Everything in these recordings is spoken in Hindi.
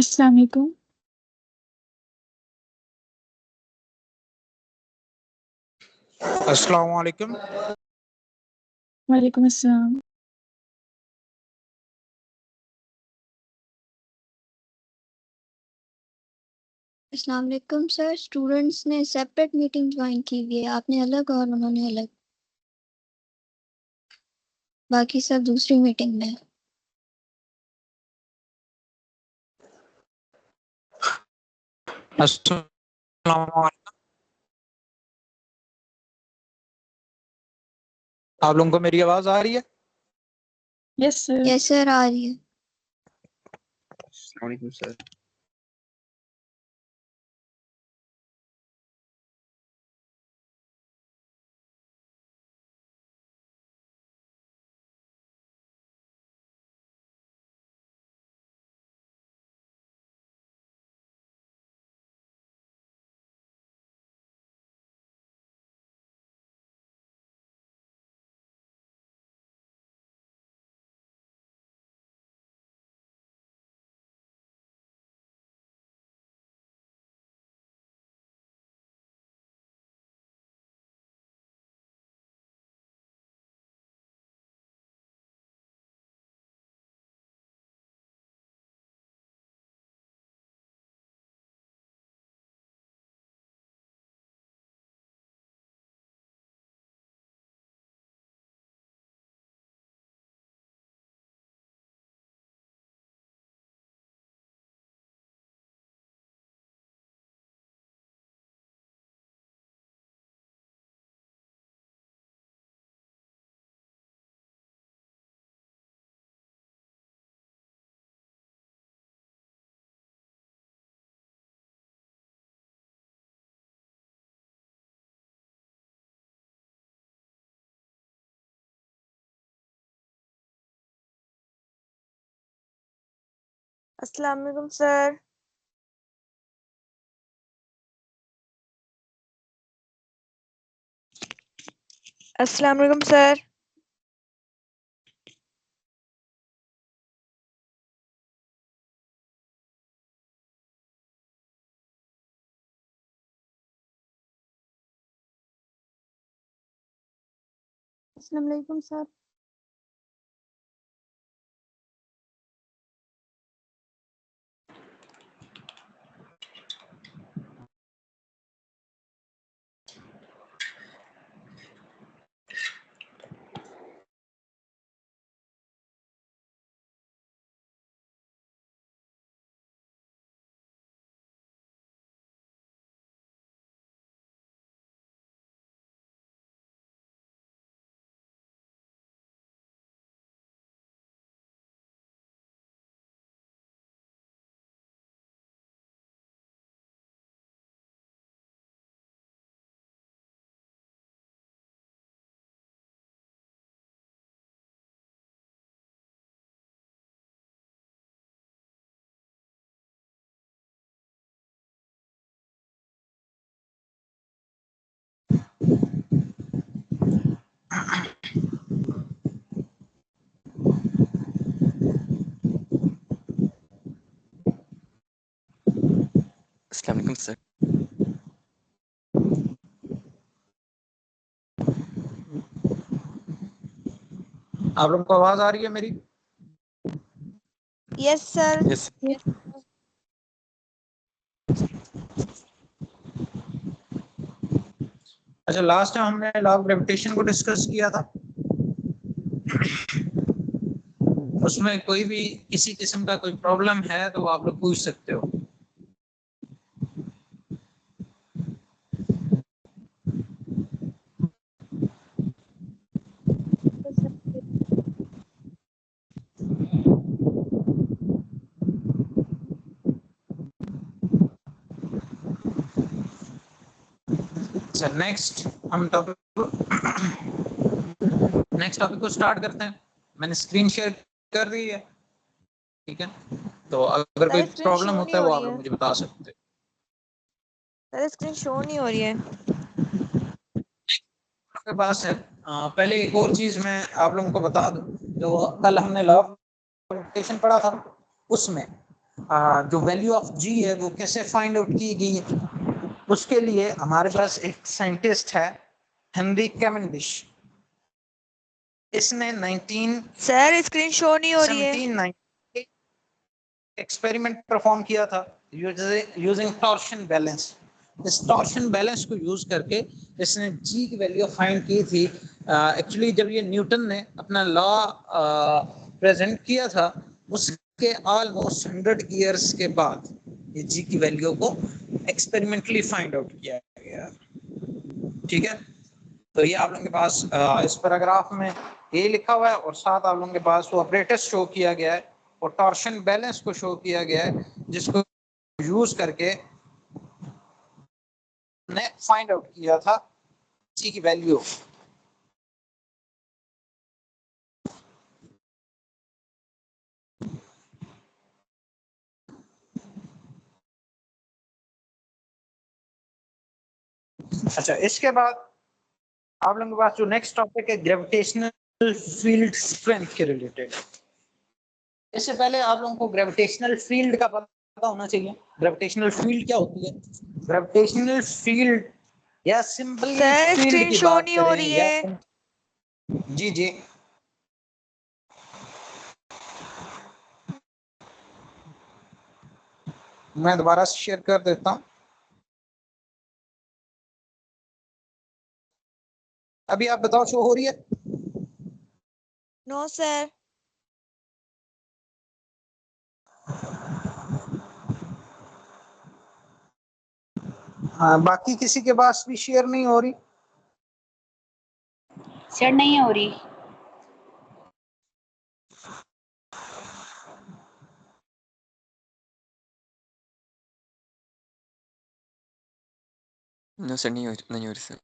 अस्सलाम वालेकुम। अस्सलाम वालेकुम। वालेकुम अस्सलाम। अस्सलाम वालेकुम सर, स्टूडेंट्स ने सेपरेट मीटिंग ज्वाइन की हुई है, आपने अलग और उन्होंने अलग, बाकी सब दूसरी मीटिंग में। अस्सलाम वालेकुम। आप लोगों को मेरी आवाज आ रही है? Yes sir. यस सर, आ रही है। अस्सलाम वालेकुम सर। अस्सलाम वालेकुम सर। अस्सलाम वालेकुम सर। अस्सलाम वालेकुम सर। अस्सलाम वालेकुम सर। आप लोगों को आवाज आ रही है मेरी? Yes sir. यस अच्छा, लास्ट टाइम हमने लॉ ऑफ ग्रेविटेशन को डिस्कस किया था। उसमें कोई भी किसी किस्म का कोई प्रॉब्लम है तो आप लोग पूछ सकते हो। नेक्स्ट हम नेक्स्ट टॉपिक को स्टार्ट करते हैं। मैंने स्क्रीन शेयर कर दी है, ठीक है? तो अगर कोई सर स्क्रीन प्रॉब्लम शो होता नहीं है हो वो रही आप लोग है। मुझे बता सकते सर स्क्रीन शो नहीं हो रही है। हो। आपके पास है। पहले एक और चीज मैं आप लोगों को बता दूं, जो कल हमने लॉ ऑफ ग्रेविटेशन पढ़ा था उसमें जो वैल्यू ऑफ जी है वो कैसे फाइंड आउट की गई है, उसके लिए हमारे पास एक साइंटिस्ट है हेनरी कैवेंडिश। इसने 1917 सर स्क्रीन शो नहीं हो रही है। एक्सपेरिमेंट परफॉर्म किया था यूजिंग टॉर्शन बैलेंस। इस टॉर्शन बैलेंस को यूज करके इसने जी की वैल्यू फाइंड की थी। एक्चुअली जब ये न्यूटन ने अपना लॉ प्रेजेंट किया था उसके ऑलमोस्ट 100 ईयर्स के बाद ये जी की वैल्यू को एक्सपेरिमेंटली फाइंड आउट किया गया। ठीक है, तो ये आप लोगों के पास इस पैराग्राफ में ये लिखा हुआ है और साथ आप लोगों के पास वो ऑपरेटर्स शो किया गया है और टॉर्शन बैलेंस को शो किया गया है जिसको यूज करके ने फाइंड आउट किया था जी की वैल्यू। अच्छा, इसके बाद आप लोगों के पास जो नेक्स्ट टॉपिक है ग्रेविटेशनल फील्ड स्ट्रेंथ के रिलेटेड। इससे पहले आप लोगों को ग्रेविटेशनल फील्ड का पता होना चाहिए। ग्रेविटेशनल फील्ड क्या होती है? ग्रेविटेशनल फील्ड या सिंपल सर फील्ड स्क्रीन की शो बात नहीं हो करें रही या है। जी जी मैं दोबारा शेयर कर देता हूं। अभी आप बताओ शो हो रही है? No sir. हाँ, बाकी किसी के पास भी शेयर नहीं हो रही? शेयर नहीं हो रही। नो सर, नहीं हो रही सर।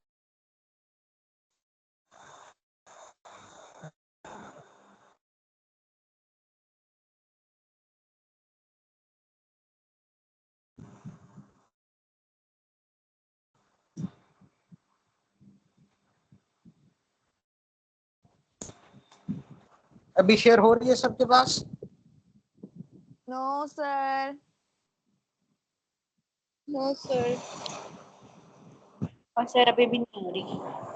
अभी शेयर हो रही है सबके पास? No sir. No sir. और सर अभी भी नहीं हो रही।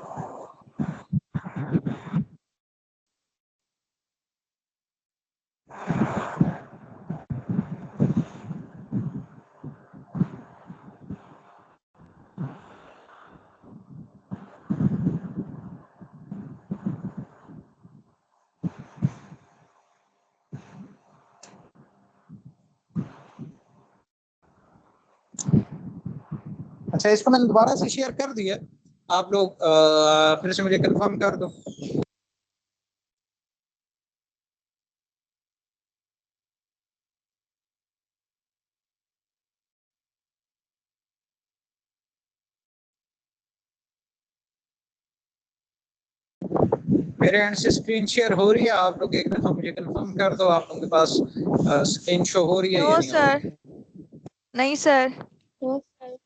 अच्छा, इसको मैंने दोबारा से शेयर कर दिया। आप लोग फिर से मुझे कंफर्म कर दो। मेरे एंड से स्क्रीन शेयर हो रही है? आप लोग एक दफा मुझे कंफर्म कर दो आप लोगों के पास स्क्रीन शो हो रही है या नो नहीं हो सर। रही? नहीं सर। No sir.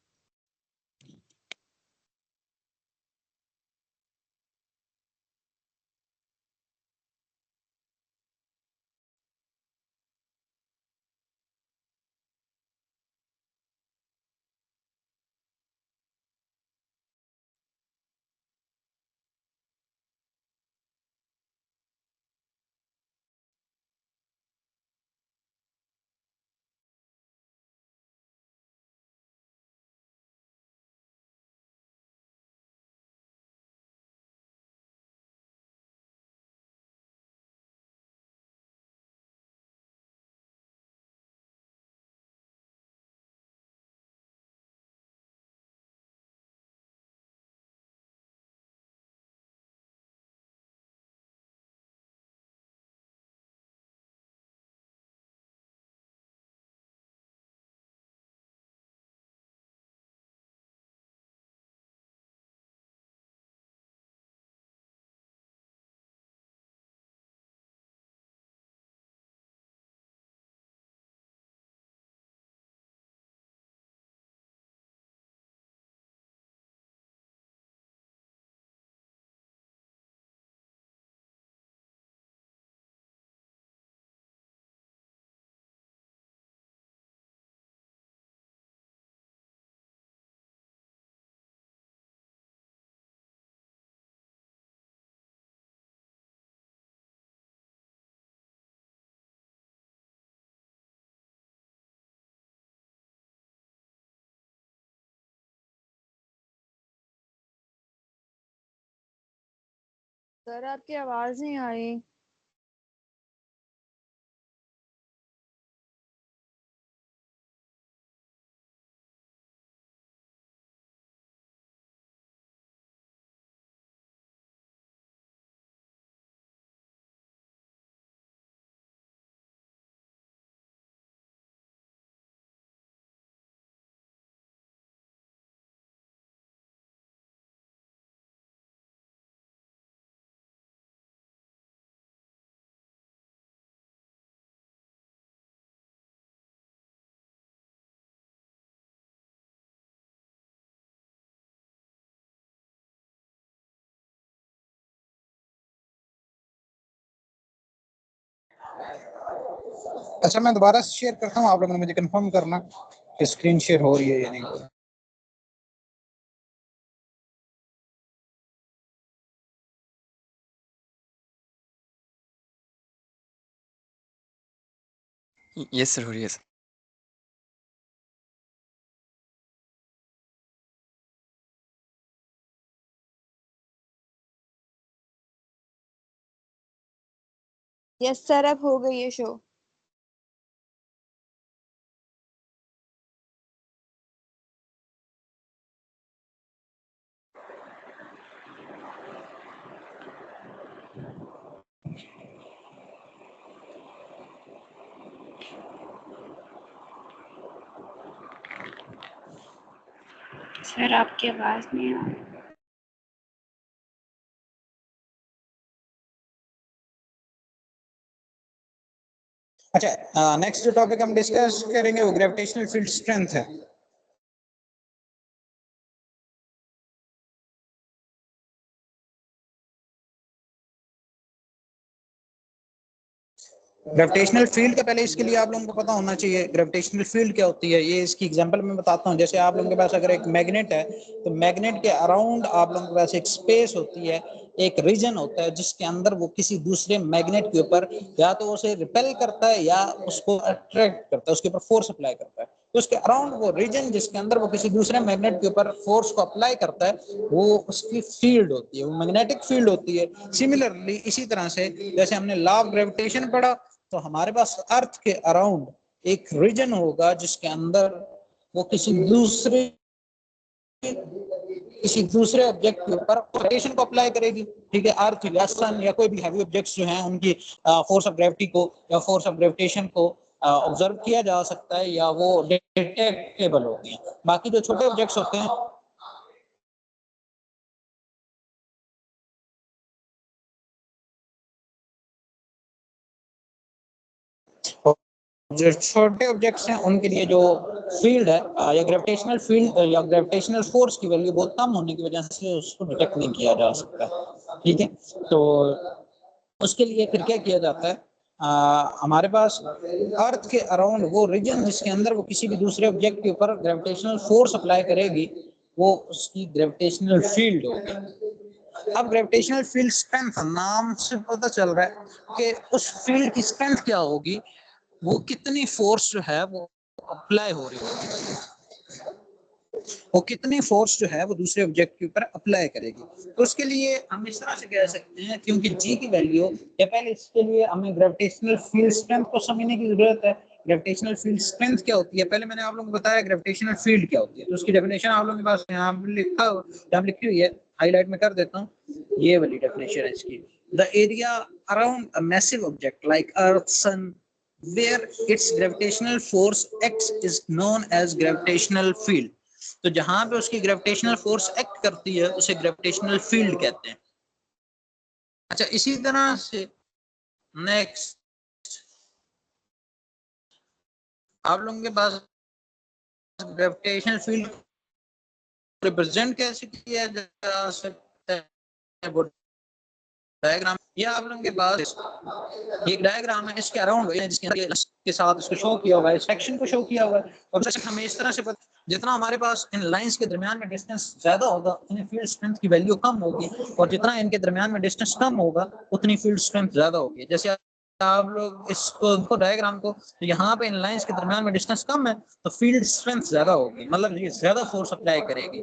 सर आपकी आवाज नहीं आ रही। अच्छा, मैं दोबारा शेयर करता हूँ, आप लोगों ने मुझे कंफर्म करना कि स्क्रीन शेयर हो रही है या नहीं हो रही। यस सर, हो रही है सर। यस सर अब हो गई है शो। सर आपकी आवाज नहीं आ रही। अच्छा, नेक्स्ट जो टॉपिक हम डिस्कस करेंगे वो ग्रेविटेशनल फील्ड स्ट्रेंथ है। ग्रेविटेशनल फील्ड का पहले इसके लिए आप लोगों को पता होना चाहिए ग्रेविटेशनल फील्ड क्या होती है। ये इसकी एग्जांपल मैं बताता हूँ। जैसे आप लोगों के पास अगर एक मैग्नेट है तो मैग्नेट के अराउंड आप लोगों के पास एक स्पेस होती है, एक रीजन होता है जिसके अंदर वो किसी दूसरे मैग्नेट के ऊपर या तो उसे रिपेल करता है या उसको अट्रैक्ट करता है, उसके ऊपर फोर्स अप्लाई करता है। तो उसके अराउंड वो रीजन जिसके अंदर वो किसी दूसरे मैग्नेट के ऊपर फोर्स को अप्लाई करता है वो उसकी फील्ड होती है, वो मैग्नेटिक फील्ड होती है। सिमिलरली इसी तरह से जैसे हमने लॉ ऑफ ग्रेविटेशन पढ़ा तो हमारे पास अर्थ के अराउंड एक रीजन होगा जिसके अंदर वो किसी दूसरे ऑब्जेक्ट के ऊपर ग्रेविटेशन को अप्लाई करेगी। ठीक है, अर्थ या सन या कोई भी हैवी ऑब्जेक्ट्स जो हैं उनकी फोर्स ऑफ ग्रेविटी को या फोर्स ऑफ ग्रेविटेशन को ऑब्जर्व किया जा सकता है या वो डिटेक्टेबल होती हैं। बाकी जो छोटे ऑब्जेक्ट्स होते हैं जो छोटे ऑब्जेक्ट्स हैं उनके लिए जो फील्ड है या ग्रेविटेशनल फील्ड या ग्रेविटेशनल फोर्स की वैल्यू बहुत कम होने की वजह से उसको डिटेक्ट नहीं किया जा सकता। ठीक है, तो उसके लिए फिर क्या किया जाता है, हमारे पास अर्थ के अराउंड वो रीजन जिसके अंदर वो किसी भी दूसरे ऑब्जेक्ट के ऊपर ग्रेविटेशनल फोर्स अप्लाई करेगी वो उसकी ग्रेविटेशनल फील्ड होगी। अब ग्रेविटेशनल फील्ड स्ट्रेंथ नाम से पता चल रहा है कि उस फील्ड की स्ट्रेंथ क्या होगी, वो कितनी फोर्स जो है वो अप्लाई हो रही होगी, वो कितनी फोर्स जो है वो दूसरे ऑब्जेक्ट के ऊपर अप्लाई करेगी। तो उसके लिए हम इस तरह से कह सकते हैं, क्योंकि जी की वैल्यू या पहले इसके लिए हमें ग्रेविटेशनल फील्ड स्ट्रेंथ को समझने की जरूरत है। ग्रेविटेशनल फील्ड स्ट्रेंथ क्या होती है, पहले मैंने आप लोगों को बताया ग्रेविटेशनल फील्ड क्या होती है। तो उसकी डेफिनेशन आप लोगों के पास यहाँ लिखी हुई है, हाईलाइट में कर देता हूँ। ये वाली डेफिनेशन है इसकी। The area around a massive object like earth, sun, where its gravitational force acts is known as gravitational field। तो जहां पे उसकी ग्रेविटेशनल फोर्स एक्ट करती है उसे ग्रेविटेशनल फील्ड कहते हैं। अच्छा, इसी तरह से नेक्स्ट आप लोगों के पास ग्रेविटेशनल फील्ड रिप्रेजेंट कैसे किया जा सकता है, वो डायग्राम ये आप लोगों के पास एक डायग्राम है, इसके अराउंड है जिसके अंदर के साथ इसको शो किया हुआ है, सेक्शन को शो किया हुआ है। और सेक्शन हमें इस तरह से जितना हमारे पास इन लाइंस के दरमियान में डिस्टेंस ज्यादा होगा उतनी फील्ड स्ट्रेंथ की वैल्यू कम होगी, और जितना इनके दरमियान में डिस्टेंस कम होगा उतनी फील्ड स्ट्रेंथ ज्यादा होगी। जैसे आप लोग इसको डायग्राम को यहाँ पे इन लाइंस के दरमियान में डिस्टेंस कम है तो फील्ड स्ट्रेंथ ज्यादा होगी, मतलब ये ज्यादा फोर्स अप्लाई करेगी।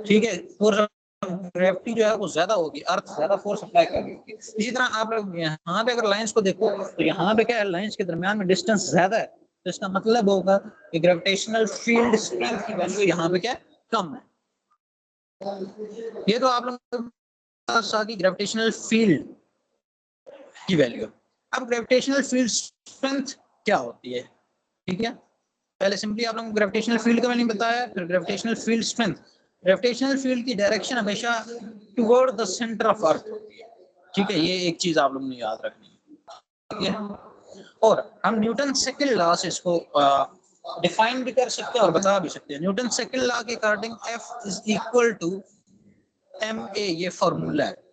ठीक है, फोर्स ग्रेविटी जो है वो ज्यादा होगी, अर्थ ज्यादा फोर्स अप्लाई कर रही होगी। इसी तरह आप लोग यहाँ पे अगर लाइंस को देखो तो यहाँ पे क्या है, लाइंस के दरमियान में डिस्टेंस ज्यादा है, तो इसका मतलब होगा कि ग्रेविटेशनल फील्ड स्ट्रेंथ की वैल्यू यहाँ पे क्या है, कम है। ये तो आप लोग की ग्रेविटेशनल फील्ड की वैल्यू। अब ग्रेविटेशनल फील्ड स्ट्रेंथ क्या होती है, ठीक है, पहले सिंपली आप लोगों को ग्रेविटेशनल फील्ड का मैंने बताया, फिर gravitational field strength. Gravitational field की डायरेक्शन हमेशा toward the centre of earth होती है, ठीक है, ये एक चीज आप लोगों ने याद रखनी है, ठीक है। और हम न्यूटन सेकंड लॉ से इसको डिफाइन भी कर सकते हैं और बता भी सकते हैं। न्यूटन सेकंड लॉ के according F is equal to ma, ये फॉर्मूला है।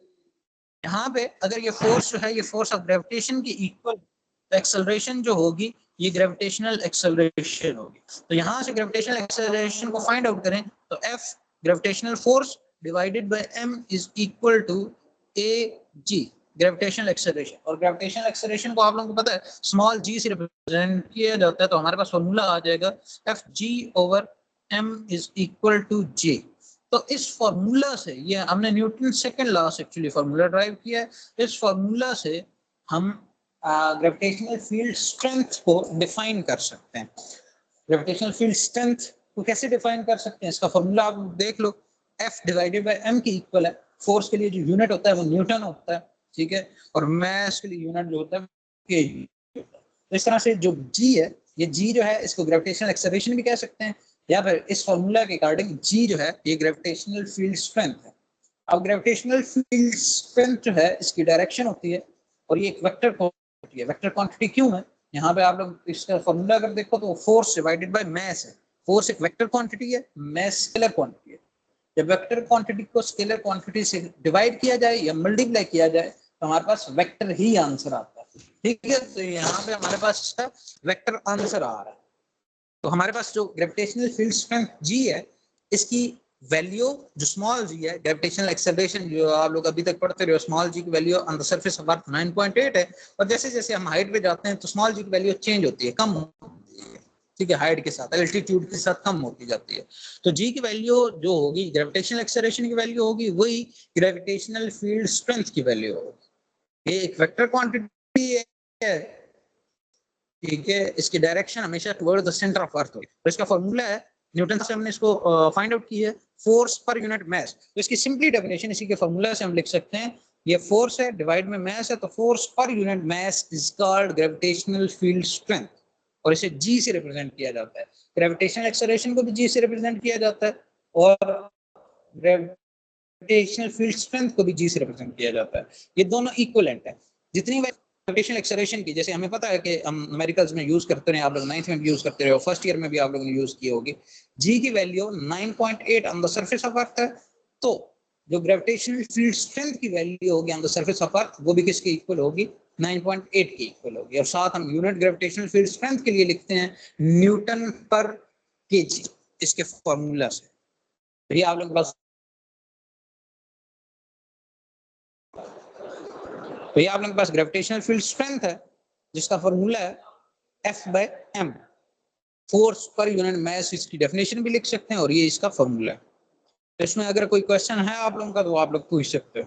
यहाँ पे अगर ये फोर्स जो है ये फोर्स ऑफ ग्रेविटेशन की इक्वल, तो एक्सेलरेशन जो होगी ये ग्रेविटेशनल एक्सेलरेशन होगी। तो यहाँ से ग्रेविटेशनल एक्सेलरेशन को फाइंड आउट करें तो F gravitational force divided by m is equal to a g gravitational acceleration. और ग्रेविटेशनल एक्सेलरेशन को आप लोगों को पता है स्मॉल g से रिप्रेजेंट किया जाता है, तो हमारे पास फॉर्मूला आ जाएगा Fg over m is equal to j। तो इस फॉर्मूला से, ये हमने न्यूटन सेकंड लॉ से एक्चुअली फॉर्मूला ड्राइव किया है, इस फॉर्मूला से हम ग्रेविटेशनल फील्ड स्ट्रेंथ को डिफाइन कर सकते हैं। ग्रेविटेशनल फील्ड स्ट्रेंथ को कैसे डिफाइन कर सकते हैं, इसका फॉर्मूला आप देख लो, F डिवाइडेड बाय m की इक्वल है। फोर्स के लिए जो यूनिट होता है वो न्यूटन होता है, ठीक है, और मास के लिए यूनिट जो होता है kg। तो इस तरह से जो g है, ये g जो है इसको ग्रेविटेशनल एक्सेलरेशन भी कह सकते हैं, या फिर इस फॉर्मूला के अकॉर्डिंग g जो है ये ग्रेविटेशनल फील्ड स्ट्रेंथ है। अब ग्रेविटेशनल फील्ड स्ट्रेंथ जो है इसकी डायरेक्शन होती है और ये एक वेक्टर क्वांटिटी है। वेक्टर क्वांटिटी क्यों है, यहाँ पे आप लोग इसका फॉर्मूला अगर देखो तो फोर्स डिवाइडेड बाय मास है। फोर्स एक वेक्टर क्वांटिटी है, मास स्केलर क्वांटिटी है। जब वेक्टर क्वांटिटी को स्केलर क्वांटिटी से डिवाइड किया जाए या मल्टीप्लाई किया जाए तो हमारे पास वेक्टर ही आंसर आता है, ठीक है। तो यहाँ पे हमारे पास इसका वेक्टर आंसर आ रहा है। तो हमारे पास जो ग्रेविटेशनल फील्ड स्ट्रेंथ g है, इसकी वैल्यू जो स्मॉल g है, ग्रेविटेशनल एक्सेलरेशन जो आप लोग अभी तक पढ़ते रहे हो, स्मॉल g की value on the surface of earth 9.8 है, और जैसे जैसे हम हाइट पे जाते हैं तो स्मॉल g की वैल्यू चेंज होती है, कम होती है, ठीक है, हाइट के साथ, एल्टीट्यूड के साथ कम होती जाती है। तो g की वैल्यू जो होगी ग्रेविटेशनल एक्सेलरेशन की वैल्यू होगी, वही ग्रेविटेशनल फील्ड स्ट्रेंथ की वैल्यू होगी। ये एक वेक्टर क्वांटिटी है, ठीक है, इसकी डायरेक्शन हमेशा toward the centre of earth होगी। तो इसका फॉर्मूला है, न्यूटन से हमने इसको फाइंड आउट की है, फोर्स पर यूनिट मास। तो इसकी सिंपली डेफिनेशन इसी के फॉर्मूला से हम लिख सकते हैं, ये फोर्स है डिवाइड में मास है, तो फोर्स पर unit mass is called gravitational field strength, और इसे g से रिप्रेजेंट किया जाता है। ग्रेविटेशनल एक्सेलरेशन को भी g से रिप्रेजेंट किया जाता है और ग्रेविटेशनल फील्ड स्ट्रेंथ को भी g से रिप्रेजेंट किया जाता है। ये दोनों इक्विवेलेंट है। जितनी ग्रेविटेशनल एक्सेलरेशन की, जैसे हमें पता है कि हम न्यूमेरिकल्स में यूज करते रहे, आप लोग 9th में भी यूज करते रहे हो, फर्स्ट ईयर में भी आप लोगों ने यूज की होगी, g की value 9.8 on the surface of अर्थ है, तो जो ग्रेविटेशनल फील्ड स्ट्रेंथ की वैल्यू होगी ऑन द सरफेस ऑफ अर्थ वो भी किसके इक्वल होगी, 9.8 की इक्वल होगी। और साथ हम यूनिट ग्रेविटेशनल फील्ड स्ट्रेंथ के लिए लिखते हैं न्यूटन पर केजी, इसके फॉर्मूला से। तो ये आप लोग बस, तो ये आप लोगों के पास ग्रेविटेशनल फील्ड स्ट्रेंथ है जिसका फॉर्मूला है F बाय m, फोर्स पर यूनिट मास, इसकी डेफिनेशन भी लिख सकते हैं और ये इसका फॉर्मूला है। तो इसमें अगर कोई क्वेश्चन है आप लोगों का तो आप लोग पूछ सकते हो।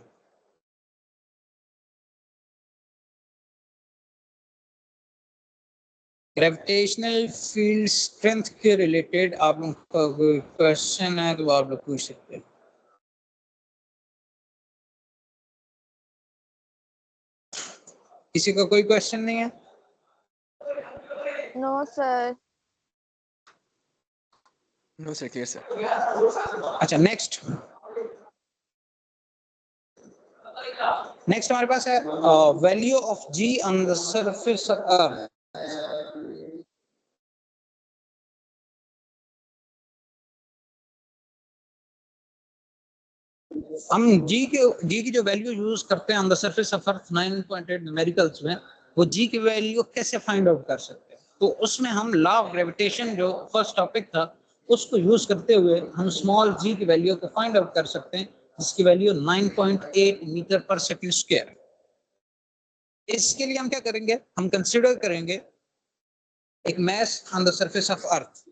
ग्रेविटेशनल फील्ड स्ट्रेंथ के रिलेटेड आप लोगों का कोई क्वेश्चन है तो आप लोग पूछ सकते हैं। किसी का कोई क्वेश्चन नहीं है? No sir. No, sir, clear, sir. अच्छा, नेक्स्ट हमारे पास है value of g on the surface of earth. हम g की जो वैल्यू यूज करते हैं on the surface of earth 9.8 numericals में, वो g की वैल्यू कैसे फाइंड आउट कर सकते हैं, तो उसमें हम लॉ ऑफ ग्रेविटेशन जो फर्स्ट टॉपिक था उसको यूज करते हुए हम स्मॉल g की वैल्यू को फाइंड आउट कर सकते हैं, जिसकी वैल्यू 9.8 मीटर पर सेकंड स्क्वायर। इसके लिए हम क्या करेंगे, हम कंसीडर करेंगे एक मास ऑन द सरफेस ऑफ अर्थ,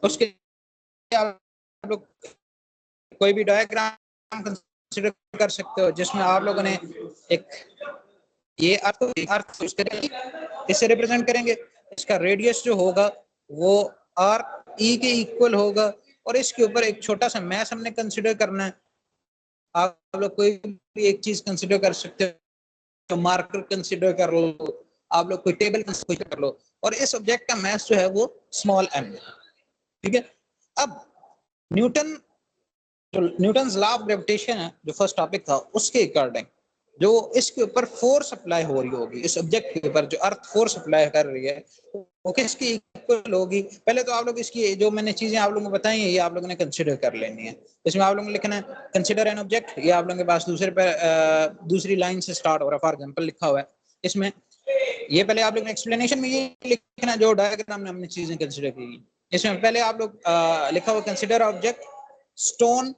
उसके लिए आप लोग कोई भी डायग्राम कंसीडर कर सकते हो जिसमें आप लोगों ने एक ये अर्थ इससे रिप्रेजेंट करेंगे, इसका रेडियस जो होगा वो आर ई के इक्वल होगा और इसके ऊपर एक छोटा सा मैस हमने कंसीडर करना है। आप लोग कोई भी एक चीज कंसीडर कर सकते हो, तो मार्कर कंसीडर कर लो, आप लोग कोई टेबल कंसीडर कर लो और इस ऑब्जेक्ट का मैस जो है वो स्मॉल एम है। ठीक है, अब न्यूटन्स लॉ ऑफ ग्रेविटेशन है जो फर्स्ट टॉपिक था, उसके अकॉर्डिंग जो इसके ऊपर फोर्स अप्लाई हो रही होगी, इस ऑब्जेक्ट के ऊपर जो अर्थ फोर्स अप्लाई कर रही है वो किसकी इक्वल होगी। पहले तो आप लोग इसकी जो मैंने चीजें आप लोगों को बताई हैं ये आप लोगों ने कंसीडर कर लेनी है। इसमें आप लोगों ने लिखना है कंसीडर एन ऑब्जेक्ट, ये आप लोगों के पास दूसरी लाइन से स्टार्ट हो रहा है, फॉर एग्जांपल लिखा हुआ है इसमें। ये पहले आप लोग ने एक्सप्लेनेशन में ये लिखना जो डायग्राम में हमने चीजें कंसीडर की। इसमें पहले आप लोग लिखा हुआ consider object stone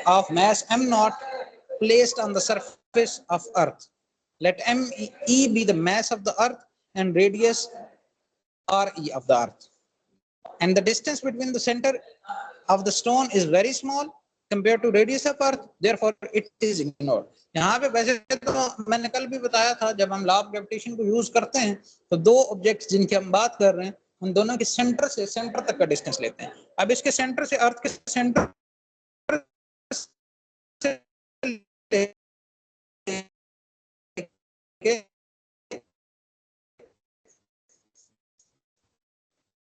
of mass m naught placed on the surface of earth. Let m e be the mass of the earth and radius r e of the earth, and the distance between the center of the stone is very small compared to radius of earth, therefore it is ignored. यहाँ पे वैसे तो मैंने कल भी बताया था जब हम लॉ ऑफ ग्रेविटेशन को यूज करते हैं तो दो ऑब्जेक्ट्स जिनकी हम बात कर रहे हैं उन दोनों के सेंटर से सेंटर तक का डिस्टेंस लेते हैं। अब इसके सेंटर से अर्थ के सेंटर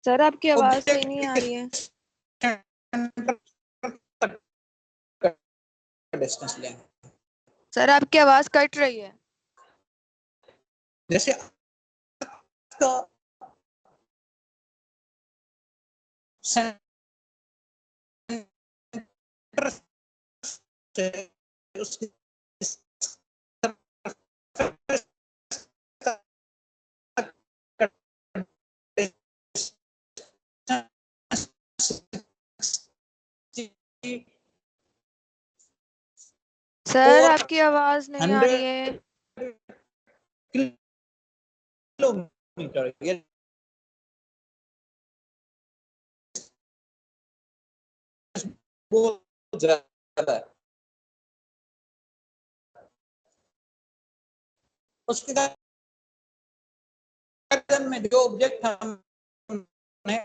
सर आपकी आवाज सही नहीं आ रही है। डिस्टेंस लेंगे। सर आपकी आवाज कट रही है। जैसे सर आपकी आवाज नहीं आ रही है। किलोमीटर ये बहुत ज्यादा है। उसके बाद में जो ऑब्जेक्ट हमने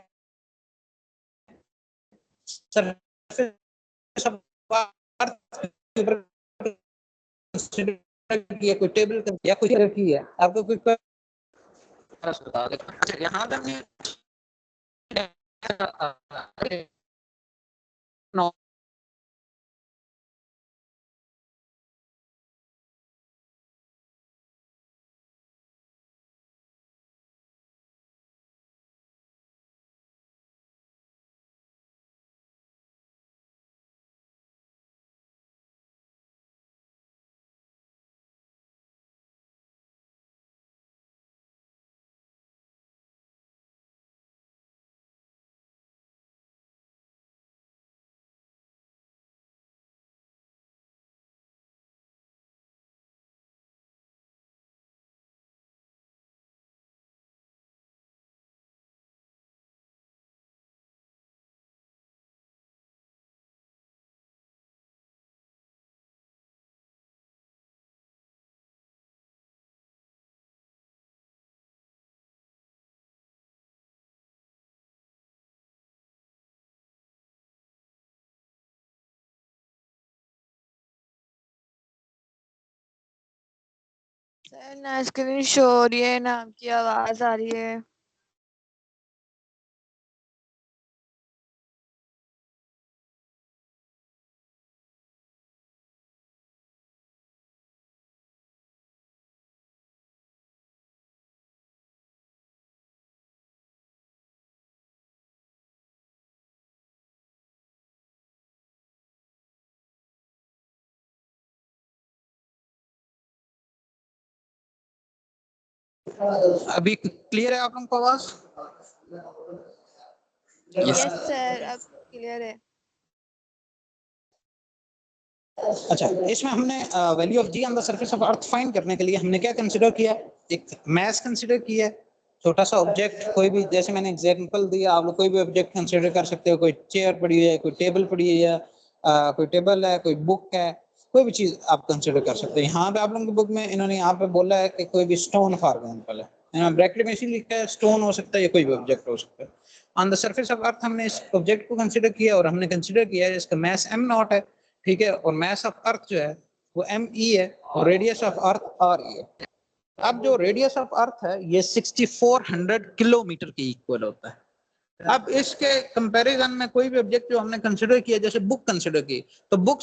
कोई टेबल या कोई की है, आपको कोई बता दे। अच्छा यहाँ पे हमने सर ना स्क्रीन शो हो रही है ना आपकी आवाज आ रही है। अभी क्लियर है आप लोगों को आवाज? यस सर अब क्लियर है। अच्छा, इसमें हमने value of g on the surface of earth find करने के लिए हमने क्या कंसीडर किया, एक मैस कंसीडर किया छोटा सा ऑब्जेक्ट कोई भी, जैसे मैंने एग्जांपल दिया, आप लोग कोई भी ऑब्जेक्ट कंसीडर कर सकते हो, कोई चेयर पड़ी है, कोई टेबल पड़ी है, या कोई टेबल है, कोई बुक है, कोई भी चीज आप कंसीडर कर सकते हैं। यहाँ पे आप लोगों की बुक में इन्होंने यहाँ पे बोला है कि कोई भी स्टोन फॉर एग्जाम्पल है, ब्रैकेट में इसीलिए लिखा है स्टोन हो सकता है या कोई भी ऑब्जेक्ट हो सकता है। ऑन द सरफेस ऑफ अर्थ हमने इस ऑब्जेक्ट को कंसीडर किया और हमने कंसीडर किया है इसका मास m0 है, ठीक है, और मास ऑफ अर्थ जो है वो me है और रेडियस ऑफ अर्थ re है। अब जो रेडियस ऑफ अर्थ है ये 6400 किलोमीटर के इक्वल होता है। अब इसके कंपैरिजन में कोई भी ऑब्जेक्ट जो हमने कंसीडर किया, जैसे बुक कंसीडर की, तो बुक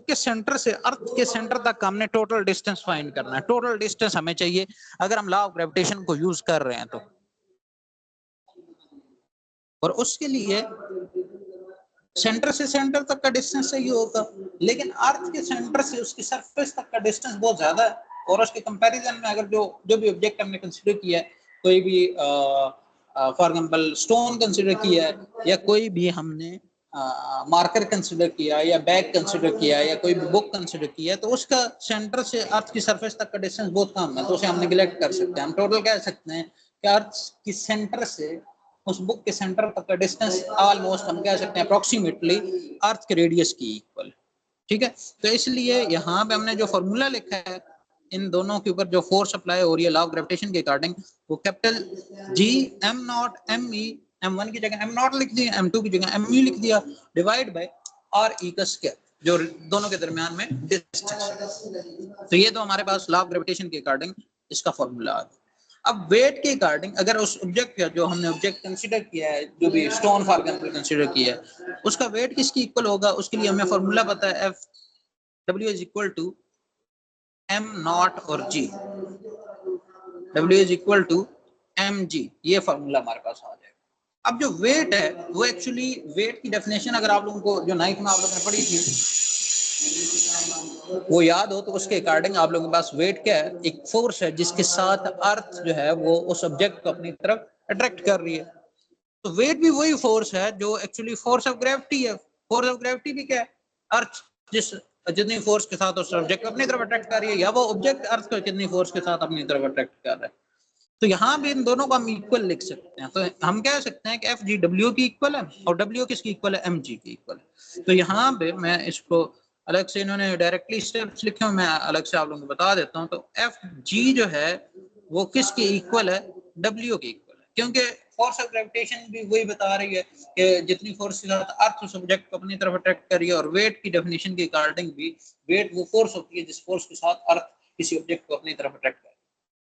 के सेंटर से अर्थ के सेंटर तक हमने टोटल डिस्टेंस फाइंड करना है। टोटल डिस्टेंस हमें चाहिए अगर हम लॉ ऑफ ग्रेविटेशन को यूज कर रहे हैं तो, और उसके लिए सेंटर से सेंटर तक का डिस्टेंस सही होगा, लेकिन अर्थ के सेंटर से उसकी सरफेस तक का डिस्टेंस बहुत ज्यादा है। और उसके कंपैरिजन में अगर जो भी ऑब्जेक्ट हमने कंसीडर किया है, कोई भी फॉर एग्जांपल स्टोन कंसीडर किया है, या कोई भी हमने मार्कर कंसीडर किया या बैग कंसीडर किया या कोई भी बुक कंसीडर किया, तो उसका सेंटर से अर्थ की सरफेस तक का डिस्टेंस बहुत कम है, तो उसे हम निगलेक्ट कर सकते हैं। हम टोटल कह सकते हैं कि अर्थ की सेंटर से उस बुक के सेंटर तक का डिस्टेंस ऑलमोस्ट हम कह सकते हैं अप्रोक्सीमेटली अर्थ के रेडियस की इक्वल, ठीक है। तो इसलिए यहाँ पे हमने जो फॉर्मूला लिखा है इन दोनों के ऊपर जो फोर्स अप्लाई हो रही है लॉ ऑफ ग्रेविटेशन के अकॉर्डिंग, वो capital G m0 me, m1 की जगह m0 लिख दिया, m2 की जगह me लिख दिया, डिवाइड बाय re का स्क्वायर, जो दोनों के दरमियान में डिस्टेंस है। तो ये तो हमारे पास लॉ ऑफ ग्रेविटेशन के अकॉर्डिंग इसका फॉर्मूला आ गया। अब वेट के अकॉर्डिंग अगर उस ऑब्जेक्ट का जो हमने ऑब्जेक्ट कंसीडर किया है, जो भी स्टोन फॉर एग्जांपल कंसीडर किया है, उसका वेट किसकी इक्वल होगा, उसके लिए हमें फॉर्मूला पता है F W is equal to m0 और g, W is equal to mg, ये फॉर्मूला हमारे पास आ जाएगा। अब जो वेट है वो एक्चुअली वेट की डेफिनेशन अगर आप लोगों को जो 9th में आप लोगों ने पढ़ी थी वो याद हो, तो उसके अकॉर्डिंग आप लोगों के पास वेट क्या है, एक फोर्स है जिसके साथ अर्थ जो है वो उस ऑब्जेक्ट को अपनी तरफ अट्रैक्ट कर रही है। तो वेट भी वही फोर्स है जो एक्चुअली फोर्स ऑफ ग्रेविटी है। फोर्स ऑफ ग्रेविटी भी क्या है, अर्थ जितनी फोर्स के साथ उस ऑब्जेक्ट को अपनी तरफ अट्रैक्ट कर रही है, या वो ऑब्जेक्ट अर्थ को कितनी फोर्स के साथ अपनी तरफ अट्रैक्ट कर रहा है। तो यहाँ भी इन दोनों को हम इक्वल लिख सकते हैं। तो हम कह सकते हैं कि एफ जी डब्ल्यू की इक्वल है और डब्ल्यू किसकी इक्वल है, एम जी की इक्वल है। तो यहाँ पे मैं इसको अलग से, इन्होंने डायरेक्टली स्टेप्स लिखे हुए, मैं अलग से आप लोगों को बता देता हूँ। तो एफ जी जो है वो किसकी इक्वल है, डब्ल्यू की इक्वल है, क्योंकि फोर्स ऑफ ग्रेविटेशन भी वही बता रही है कि जितनी फोर्स के साथ अर्थ उस ऑब्जेक्ट को अपनी तरफ अट्रैक्ट कर रही है, और वेट की डेफिनेशन के अकॉर्डिंग भी वेट वो फोर्स होती है जिस फोर्स के साथ अर्थ किसी ऑब्जेक्ट को अपनी तरफ अट्रैक्ट कर।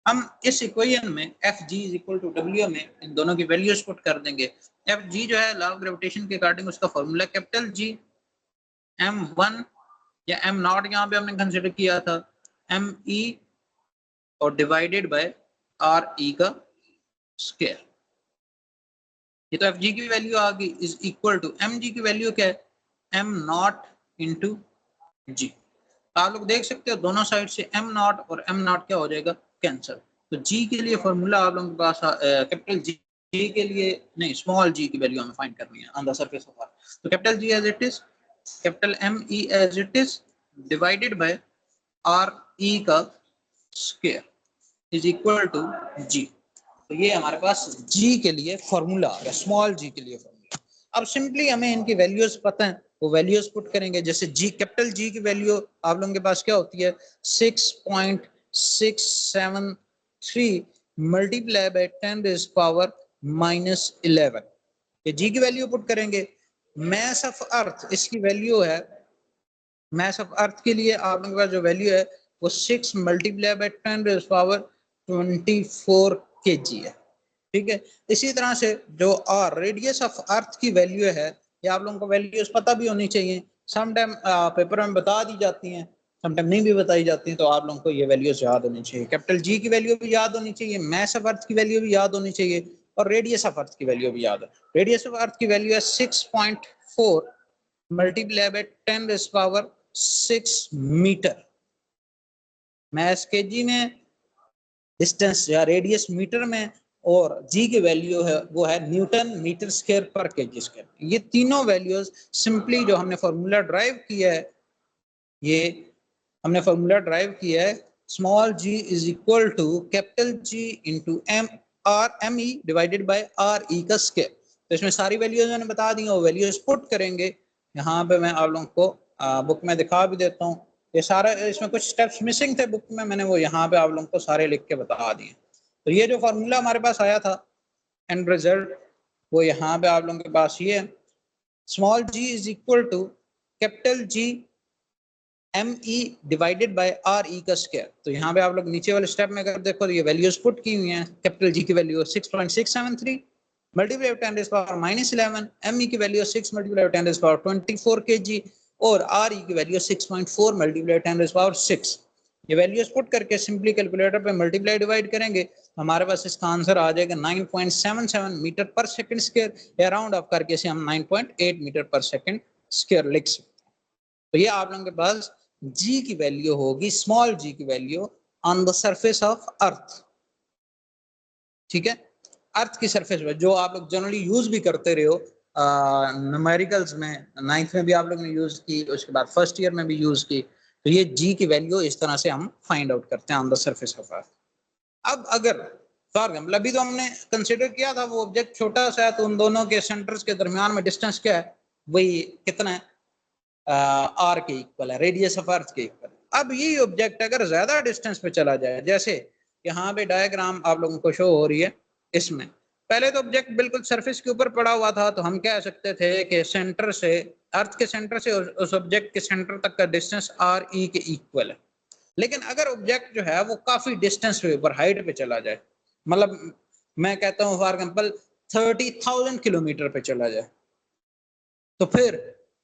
हम इस इक्वेशन में F G is equal to W में इन दोनों की वैल्यूज पुट कर देंगे। एफ जी जो है लॉ ऑफ ग्रेविटेशन के अकॉर्डिंग उसका फॉर्मूला कैपिटल जी m1 या m0 यहाँ पे हमने कंसीडर किया था, me और डिवाइडेड बाय re का स्क्वायर। ये तो एफ जी की वैल्यू आ गई, is equal to M G की वैल्यू क्या है, m0 इंटू जी। आप लोग देख सकते हो दोनों साइड से m0 और m0 क्या हो जाएगा, कैंसिल। तो g के लिए फॉर्मूला आप लोगों के पास कैपिटल g के लिए नहीं, स्मॉल g की वैल्यू हमें फाइंड करनी है on the surface of earth. तो capital g as it is, capital me as it is, divided by re का square is equal to g। तो ये हमारे पास g के लिए फॉर्मूला आ गया, स्मॉल g के लिए फॉर्मूला। अब सिंपली हमें इनकी वैल्यूज पता है, वो वैल्यूज पुट करेंगे। जैसे जी कैपिटल जी की वैल्यू आप लोगों के पास क्या होती है, 6.673 मल्टीप्लाई बाय 10⁻⁻11। ये जी की वैल्यू पुट करेंगे। मास ऑफ अर्थ इसकी वैल्यू है, मास ऑफ अर्थ के लिए आप लोगों के पास जो वैल्यू है वो 6 मल्टीप्लाई बाय 10⁻24 kg है, ठीक है। इसी तरह से जो रेडियस ऑफ अर्थ की वैल्यू है, ये आप लोगों को वैल्यूज पता भी होनी चाहिए। सम टाइम पेपर में बता दी जाती हैं, सम टाइम नहीं भी बताई जाती हैं, तो आप लोगों को ये वैल्यूज याद होनी चाहिए। कैपिटल जी की वैल्यू भी याद होनी चाहिए, मास ऑफ अर्थ की वैल्यू भी याद होनी चाहिए, और रेडियस ऑफ अर्थ की वैल्यू भी याद है। रेडियस ऑफ अर्थ की वैल्यू है 6.4 multiply by 10⁻6 metre. Mass KG में, डिस्टेंस या रेडियस मीटर में, और जी की वैल्यू है वो है न्यूटन मीटर स्क्वायर पर केजी स्क्वायर। ये तीनों वैल्यूज सिंपली जो हमने फॉर्मूला ड्राइव किया है, ये हमने फॉर्मूला ड्राइव किया है, small g is equal to capital G into R M E divided by R E का स्क्वायर। तो इसमें सारी वैल्यूज मैंने बता दी, वो वैल्यूज पुट करेंगे। यहाँ पे मैं आप लोगों को बुक में दिखा भी देता हूँ। ये सारा, इसमें कुछ स्टेप्स मिसिंग थे बुक में, मैंने वो यहाँ पे आप लोगों को सारे लिख के बता दिए। तो ये जो फार्मूला हमारे पास आया था एंड रिजल्ट, वो यहाँ पे आप लोगों के पास ये है, small g is equal to capital G M E divided by R E का स्क्वायर। तो यहाँ पे आप लोग नीचे वाले स्टेप में अगर देखो तो ये वैल्यूज पुट की हुई हैं। कैपिटल जी की वैल्यू 6.673 मल्टीप्लाई 10⁻⁻11, एम ई की वैल्यू 6 मल्टीप्लाई 10⁻24 kg और आर ई की वैल्यू 6.4 मल्टीप्लाई 10⁻6। ये वैल्यूज पुट करके सिंपली कैलकुलेटर पे मल्टीप्लाई डिवाइड करेंगे, हमारे पास इसका आंसर आ जाएगा 9.77 मीटर पर सेकंड स्क्वायर, या राउंड ऑफ करके इसे हम 9.8 मीटर पर सेकंड स्क्वायर लिख सकते हैं। तो ये आप लोगों के पास जी की वैल्यू होगी, स्मॉल जी की value on the surface of अर्थ। ठीक है, अर्थ की सरफेस पर जो आप लोग जनरली यूज भी करते रहे हो न्यूमेरिकल्स में, 9th में भी आप लोग ने यूज की, उसके बाद फर्स्ट ईयर में भी यूज की। तो ये जी की वैल्यू इस तरह से हम फाइंड आउट करते हैं ऑन द सरफेस ऑफ अर्थ। अब अगर फॉर एग्जाम्पल अभी तो हमने कंसिडर किया था वो ऑब्जेक्ट छोटा सा है, तो उन दोनों के सेंटर्स के दरमियान में डिस्टेंस क्या है, वही कितना है, आर के इक्वल है, रेडियस ऑफ अर्थ के इक्वल। अब ये ऑब्जेक्ट अगर ज्यादा डिस्टेंस पे चला जाए, जैसे यहाँ पे डायग्राम आप लोगों को शो हो रही है, इसमें पहले तो ऑब्जेक्ट बिल्कुल सरफेस के ऊपर पड़ा हुआ था, तो हम कह सकते थे कि सेंटर से, अर्थ के सेंटर से उस ऑब्जेक्ट के सेंटर तक का डिस्टेंस आर ई के इक्वल है। लेकिन अगर ऑब्जेक्ट जो है वो काफी डिस्टेंस पे ऊपर हाइट पे चला जाए, मतलब मैं कहता हूँ फॉर एग्जाम्पल 30,000 किलोमीटर पे चला जाए, तो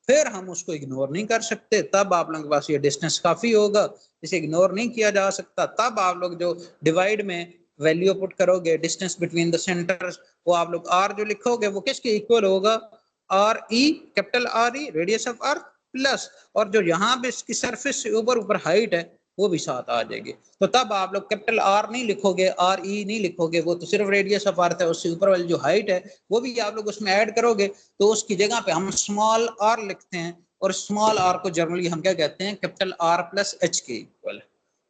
फिर हम उसको इग्नोर नहीं कर सकते। तब आप लोगों के पास ये डिस्टेंस काफी होगा, इसे इग्नोर नहीं किया जा सकता। तब आप लोग जो डिवाइड में वैल्यू पुट करोगे डिस्टेंस बिटवीन द सेंटर्स, वो आप लोग आर जो लिखोगे वो किसके इक्वल होगा, R E, capital R E radius of earth plus, और जो यहाँ पे इसकी सरफेस से ऊपर हाइट है वो भी साथ आ जाएगी। तो तब आप लोग कैपिटल आर नहीं लिखोगे, आर ई नहीं लिखोगे, वो तो सिर्फ रेडियस ऑफ अर्थ है, उससे ऊपर वाली जो हाइट है वो भी आप लोग उसमें ऐड करोगे, तो उसकी जगह पे हम स्मॉल आर लिखते हैं, और स्मॉल आर को जनरली हम क्या कहते हैं, कैपिटल आर प्लस एच के इक्वल।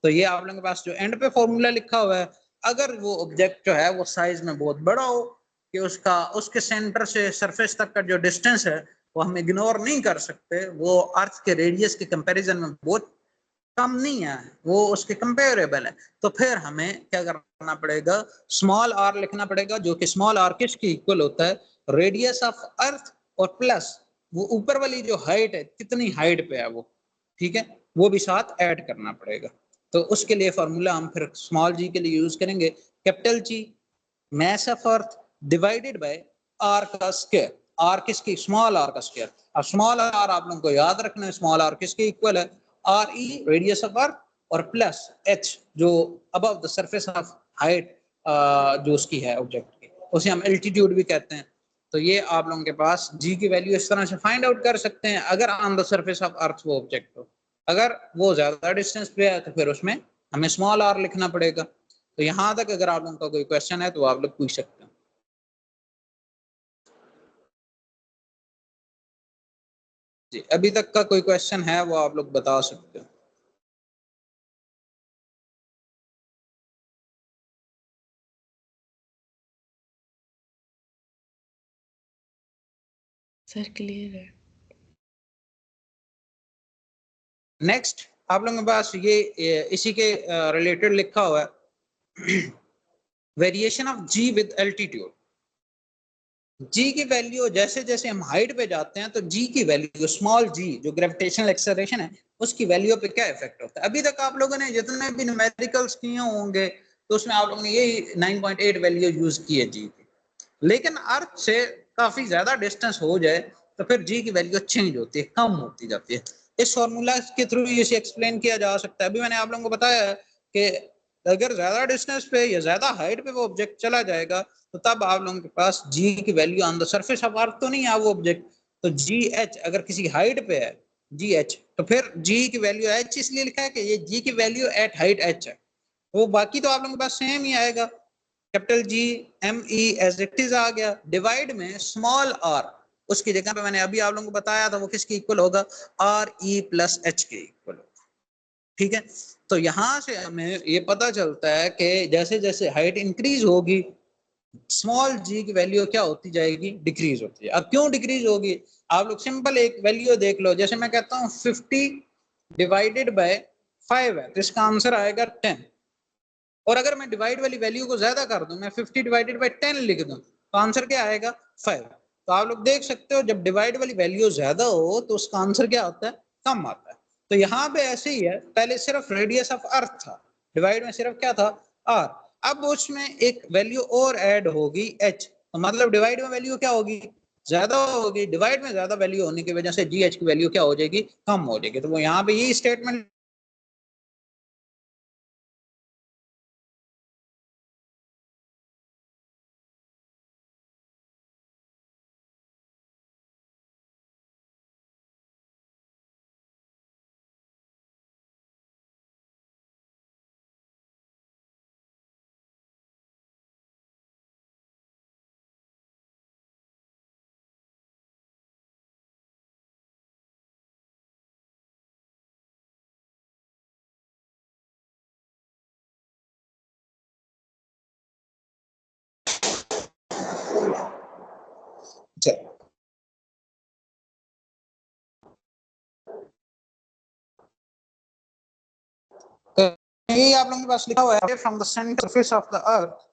तो ये आप लोगों के पास जो एंड पे फॉर्मूला लिखा हुआ है, अगर वो ऑब्जेक्ट जो है वो साइज में बहुत बड़ा हो कि उसके सेंटर से सरफेस तक का जो डिस्टेंस है वो हम इग्नोर नहीं कर सकते, वो अर्थ के रेडियस के कंपैरिजन में बहुत कम नहीं है, वो उसके कंपेरेबल है, तो फिर हमें क्या करना पड़ेगा, स्मॉल आर लिखना पड़ेगा, जो कि स्मॉल आर किसके इक्वल होता है, रेडियस ऑफ अर्थ और प्लस वो ऊपर वाली जो हाइट है कितनी हाइट पे है वो, ठीक है, वो भी साथ ऐड करना पड़ेगा। तो उसके लिए फॉर्मूला हम फिर स्मॉल जी के लिए यूज करेंगे, capital G mass of earth divided by R का स्क्वायर। आर किसकी, स्मॉल आर का स्क्वायर। अब स्मॉल आर आप लोगों को याद रखना है, स्मॉल आर किसके इक्वल है, R E radius of earth और प्लस एच जो above the surface of height जो उसकी है ऑब्जेक्ट की, उसे हम एल्टीट्यूड भी कहते हैं। तो ये आप लोगों के पास जी की वैल्यू इस तरह से फाइंड आउट कर सकते हैं अगर ऑन द सरफेस ऑफ अर्थ वो ऑब्जेक्ट हो। अगर वो ज्यादा डिस्टेंस पे है तो फिर उसमें हमें स्मॉल आर लिखना पड़ेगा। तो यहाँ तक अगर आप लोगों का कोई क्वेश्चन है तो आप लोग पूछ सकते हैं। जी, अभी तक का कोई क्वेश्चन है वो आप लोग बता सकते हो। सर क्लियर है। नेक्स्ट आप लोगों के पास ये इसी के रिलेटेड लिखा हुआ है, variation of G with altitude. G की वैल्यू जैसे जैसे हम हाइट पे जाते हैं तो जी की वैल्यू, स्मॉल जी जो ग्रेविटेशनल एक्सेलरेशन है, उसकी वैल्यू पे क्या इफेक्ट होता है। अभी तक आप लोगों ने जितने भी न्यूमेरिकल्स किए होंगे तो उसमें आप लोगों ने यही 9.8 वैल्यू यूज की है जी की। लेकिन अर्थ से काफी ज्यादा डिस्टेंस हो जाए तो फिर जी की वैल्यू चेंज होती है, कम होती जाती है। इस फॉर्मूला के थ्रू इसे एक्सप्लेन किया जा सकता है। अभी मैंने आप लोगों को बताया कि अगर ज्यादा डिस्टेंस पे या ज्यादा हाइट पे वो ऑब्जेक्ट चला जाएगा तो तब आप लोगों के पास जी की value on the surface of earth तो नहीं है वो ऑब्जेक्ट, तो जी एच अगर किसी हाइट पे है जी एच, तो फिर जी की वैल्यू एच इसलिए लिखा है कि ये जी की वैल्यू एट हाइट एच है, वो बाकी तो आप लोगों के पास सेम ही आएगा, capital G M E as it is आ गया, डिवाइड में स्मॉल आर उसकी जगह पे मैंने अभी आप लोगों को बताया था वो किसके इक्वल होगा, आर ई प्लस एच के इक्वल होगा। ठीक है, तो यहां से हमें ये पता चलता है कि जैसे जैसे हाइट इंक्रीज होगी स्मॉल जी की वैल्यू क्या होती जाएगी, डिक्रीज होती है। अब क्यों डिक्रीज होगी, आप लोग सिंपल एक वैल्यू देख लो, जैसे मैं कहता हूँ 50 डिवाइडेड बाय 5 है तो इसका आंसर आएगा 10। और अगर मैं डिवाइड वाली वैल्यू को ज्यादा कर दूं, मैं 50 डिवाइडेड बाय 10 लिख दूं, तो आंसर क्या आएगा 5। तो आप लोग देख सकते हो जब डिवाइड वाली वैल्यू ज्यादा हो तो उसका आंसर क्या होता है, कम आता है। तो यहाँ पे ऐसे ही है, पहले सिर्फ रेडियस ऑफ अर्थ था, डिवाइड में सिर्फ क्या था, आर। अब उसमें एक वैल्यू और ऐड होगी एच, तो मतलब डिवाइड में वैल्यू क्या होगी, ज्यादा होगी। डिवाइड में ज्यादा वैल्यू होने की वजह से जी एच की वैल्यू क्या हो जाएगी, कम हो जाएगी। तो वो यहाँ पे ये स्टेटमेंट यही आप लोगों के पास लिखा हुआ है, from the centre surface of the earth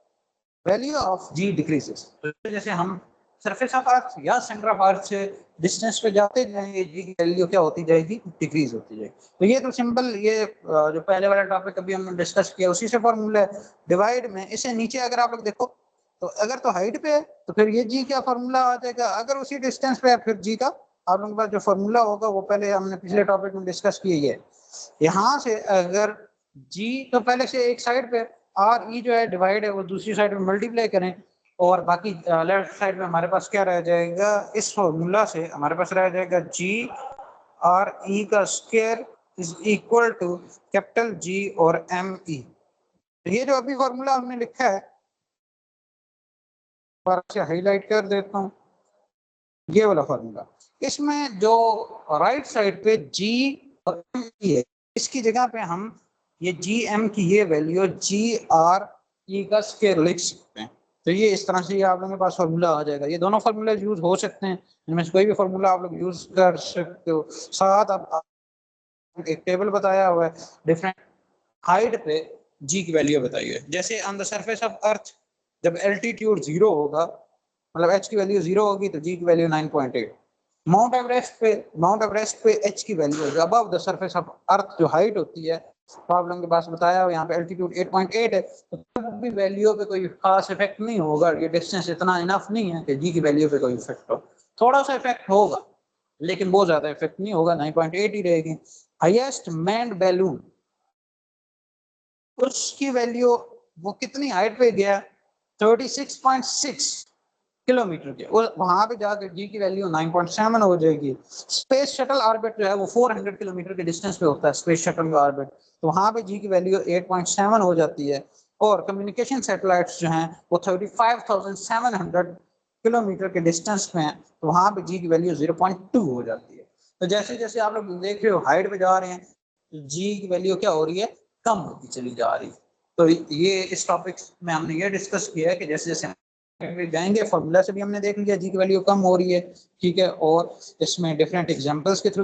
value of g decreases. जैसे हम सरफेस ऑफ अर्थ या सेंटर ऑफ अर्थ से डिस्टेंस पे जाते जाएंगे, जी की वैल्यू क्या होती जाएगी, डिक्रीज होती जाएगी। तो ये तो सिंपल, ये जो पहले वाला टॉपिक अभी हमने डिस्कस किया उसी से फॉर्मूला है। डिवाइड में इसे नीचे अगर आप लोग देखो, तो अगर तो हाइट पे है तो फिर ये जी का फॉर्मूला आ जाएगा, अगर उसी डिस्टेंस पे है फिर जी का आप लोगों के पास जो फॉर्मूला होगा वो पहले हमने पिछले टॉपिक में डिस्कस किया है। यहाँ से अगर जी तो पहले से एक साइड पे और ई जो है डिवाइड है वो दूसरी साइड में मल्टीप्लाई करें, और बाकी लेफ्ट साइड में हमारे पास क्या रह जाएगा, इस फॉर्मूला से हमारे पास रह जाएगा जी और ई का square is equal to capital G और एम ई। ये जो अभी फॉर्मूला हमने लिखा है हाईलाइट कर देता हूँ, ये वाला फॉर्मूला, इसमें जो राइट साइड पे जी और एम ई है इसकी जगह पे हम ये जी एम की ये वैल्यू जी आर ई का स्क्वायर लिख सकते हैं। तो ये इस तरह से ये आप लोगों के पास फॉर्मूला आ जाएगा। ये दोनों फार्मूला यूज हो सकते हैं, इनमें से कोई भी फार्मूला आप लोग यूज कर सकते हो। साथ आप एक टेबल बताया हुआ है डिफरेंट हाइट पे जी की वैल्यू बताई है। जैसे ऑन द सरफेस ऑफ अर्थ जब एल्टीट्यूड 0 होगा, मतलब एच की वैल्यू 0 होगी तो जी की वैल्यू 9.8। माउंट एवरेस्ट पे एच की वैल्यू होगी अबव द सरफेस ऑफ अर्थ, जो हाइट होती है तो आप लोगों के पास बताया यहाँ पे एल्टीट्यूड 8.8 है, तो भी वैल्यू पे कोई खास इफेक्ट नहीं होगा। ये डिस्टेंस इतना इनफ नहीं है कि जी की वैल्यू पे कोई इफेक्ट हो, थोड़ा सा इफेक्ट होगा लेकिन बहुत ज्यादा इफेक्ट नहीं होगा, 9.8 ही रहेगी। हाईएस्ट मैन्ड बैलून, उसकी वैल्यू वो कितनी हाइट पे गया, 36.6 किलोमीटर के, वहां पे जाकर जी की वैल्यू 9.7 हो जाएगी। स्पेस शटल ऑर्बिट जो है वो 400 किलोमीटर के डिस्टेंस पे होता है स्पेस शटल का ऑर्बिट, तो वहां पे जी की वैल्यू 8.7 हो जाती है। और कम्युनिकेशन सैटेलाइट्स जो हैं वो 35,700 किलोमीटर के डिस्टेंस में है, तो वहां पे जी की वैल्यू 0.2 हो जाती है। तो जैसे जैसे आप लोग देख रहे हो हाइट पे जा रहे हैं जी की वैल्यू क्या हो रही है, कम होती चली जा रही। तो ये इस टॉपिक में हमने ये डिस्कस किया है कि जैसे जैसे जाएंगे फॉर्मूला से भी हमने देख लिया जी की वैल्यू कम हो रही है, ठीक है, और इसमें डिफरेंट एग्जांपल्स के थ्रू